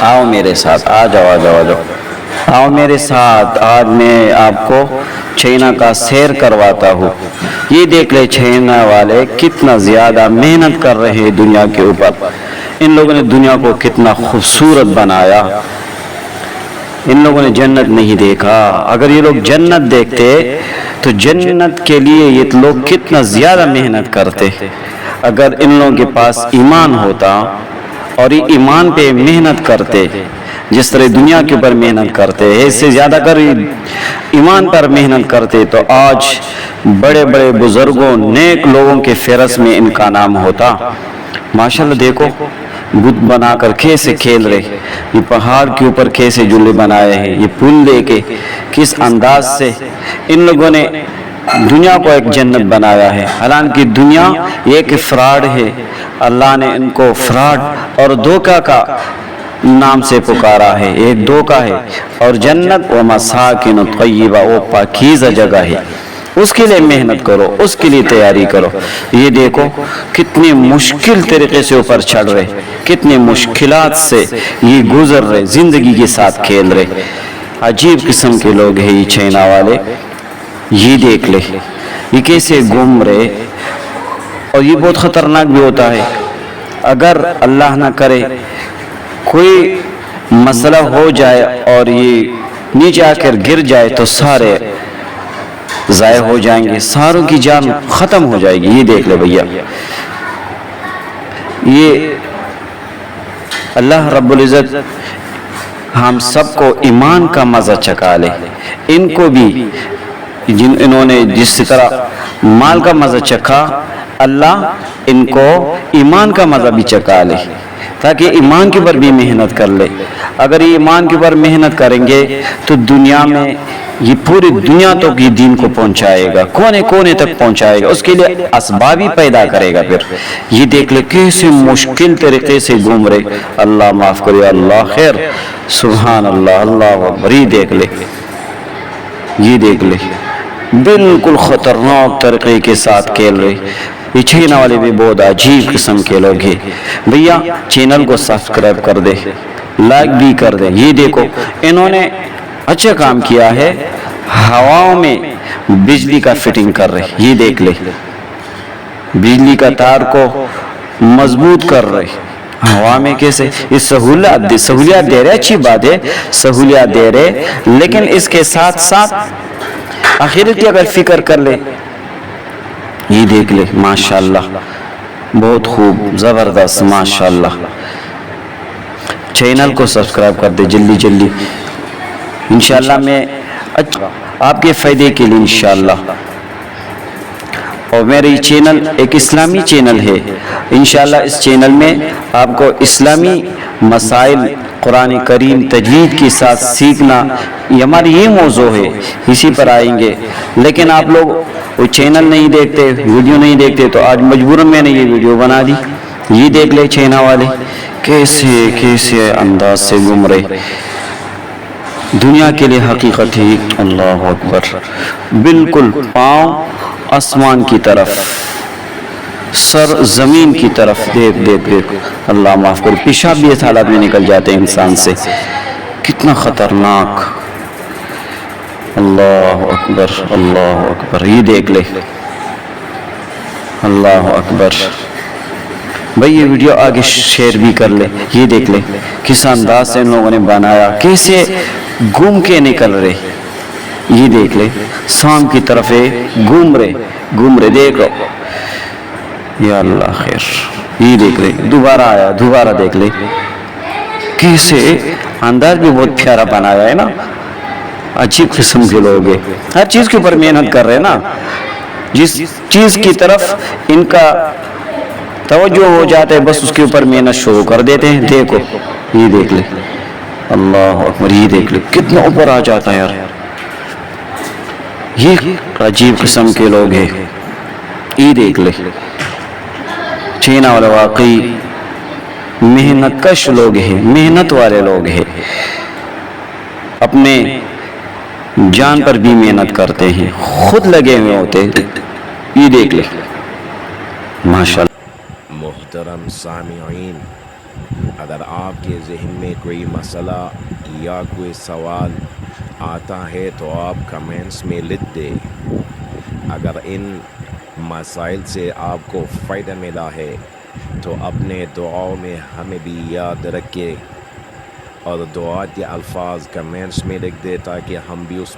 आओ मेरे साथ, आ जाओ आ जाओ आ जाओ, आओ मेरे साथ। आज मैं आपको चाइना का सैर करवाता हूँ। ये देख ले चाइना वाले कितना ज़्यादा मेहनत कर रहे हैं दुनिया के ऊपर। इन लोगों ने दुनिया को कितना खूबसूरत बनाया। इन लोगों ने जन्नत नहीं देखा। अगर ये लोग जन्नत देखते तो जन्नत के लिए ये लोग कितना ज़्यादा मेहनत करते। अगर इन लोगों के पास ईमान होता और ये ईमान पे मेहनत करते, जिस तरह दुनिया के ऊपर मेहनत करते हैं, इससे ज़्यादा अगर ईमान पर मेहनत करते तो आज बड़े बड़े बुजुर्गों नेक लोगों के फेरस में इनका नाम होता। माशाल्लाह देखो बुत बनाकर कैसे खेल रहे, ये पहाड़ के ऊपर कैसे झूले बनाए हैं, ये पुल लेके किस अंदाज से इन लोगों ने दुनिया को एक जन्नत बनाया है। हालांकि दुनिया एक फ्रॉड है। अल्लाह ने इनको फ्रॉड और धोखा का नाम से पुकारा है, एक धोखा है। और जन्नत व मसाकिन तय्यबा, वो पाकीज़ा जगह है। उसके लिए मेहनत करो, उसके लिए तैयारी करो। ये देखो कितनी मुश्किल तरीके से ऊपर चढ़ रहे, कितनी मुश्किलात से ये गुजर रहे, जिंदगी के साथ खेल रहे। अजीब किस्म के लोग हैं ये चाइना वाले। ये देख ले ये कैसे घूम रहे। और ये बहुत ख़तरनाक भी होता है। अगर अल्लाह ना करे कोई मसला हो जाए और ये नीचे आकर गिर जाए तो सारे ज़ाय हो जाएंगे, सारों की जान ख़त्म हो जाएगी। ये देख ले भैया, ये अल्लाह रब्बुल इज़्ज़त हम सबको ईमान का मज़ा चखा ले। इनको भी इन्होंने जिस तरह माल का मज़ा चखा, अल्लाह इनको ईमान का मज़ा भी चखा ले, ताकि ईमान के ऊपर भी मेहनत कर ले। अगर ये ईमान के ऊपर मेहनत करेंगे तो दुनिया में ये पूरी दुनिया तक ये दीन को पहुंचाएगा, कोने कोने तक पहुंचाएगा। उसके लिए असबाब ही पैदा करेगा। फिर ये देख ले कैसे मुश्किल तरीके से घूम रहे। अल्लाह माफ़ करे, अल्लाह खैर, सुभान अल्लाह, अल्लाह अकबर। ये देख ले, ये देख ले बिल्कुल ख़तरनाक तरीके के साथ खेल रहे। ये चाइना वाले भी बहुत अजीब किस्म के लोग हैं। भैया चैनल को सब्सक्राइब कर दे, लाइक भी कर दे। ये देखो इन्होंने अच्छा काम किया है, हवाओं में बिजली का फिटिंग कर रहे। ये देख ले बिजली का तार को मजबूत कर रहे हवा में। कैसे ये सहूलियत दे रहे, अच्छी बात है सहूलियत दे रहे, लेकिन इसके साथ साथ आखिरत की अगर फिक्र कर ले। ये देख ले माशाल्लाह, बहुत खूब, ज़बरदस्त, माशाल्लाह। चैनल को सब्सक्राइब कर दे जल्दी जल्दी, इंशाल्लाह मैं आपके फ़ायदे के लिए इंशाल्लाह। और मेरी चैनल एक इस्लामी चैनल है। इंशाल्लाह इस चैनल में आपको इस्लामी मसाइल, कुरान करीम, तजवीद के साथ सीखना, ये हमारी ये मौजू है, इसी पर आएंगे। लेकिन आप लोग वो चैनल नहीं देखते, वीडियो नहीं देखते, तो आज मजबूरन मैंने ये वीडियो बना दी। ये देख ले चाइना वाले कैसे कैसे अंदाज से घूम रहे। दुनिया के लिए हकीकत है। अल्लाह अकबर, बिल्कुल पाँव आसमान की तरफ, सर जमीन की तरफ। देख देख देख, अल्लाह माफ़ करे, पेशाब भी इस हालत में निकल जाते हैं इंसान से। कितना ख़तरनाक। अल्लाह अकबर, अल्लाह अकबर। ये देख ले, अल्लाह अकबर। भाई ये वीडियो आगे शेयर भी कर ले। ये देख ले किस अंदाज से इन लोगों ने बनाया, कैसे घूम के निकल रहे। ये देख ले शाम की तरफ है, घूम रहे देख लो। या अल्लाह खैर। ये देख ले दोबारा आया, दोबारा देख ले कैसे अंदाज भी बहुत प्यारा बनाया है ना। अजीब किस्म के लोग हैं, हर चीज़ के ऊपर मेहनत कर रहे हैं ना। जिस चीज़ की तरफ इनका तवज्जो हो जाता है बस उसके ऊपर मेहनत शुरू कर देते हैं। देखो ये देख ले, अल्लाह अकबर। ये देख ले कितना ऊपर आ जाता है यार। ये अजीब किस्म के लोग हैं। ये देख ले चाइना वाले वाकई मेहनत कश लोग हैं, मेहनत वाले लोग हैं। अपने जान पर भी मेहनत करते हैं, खुद लगे हुए होते हैं। ये देख ले माशाल्लाह। मोहतरम सामिईन, اگر آپ کے ذہن میں کوئی مسئلہ یا کوئی سوال آتا ہے تو آپ کمنٹس میں لکھ دیں. اگر ان مسائل سے آپ کو فائدہ ملا ہے تو اپنے دعاؤں میں ہمیں بھی یاد رکھے اور دعا کے الفاظ کمنٹس میں لکھ دے تاکہ ہم بھی اس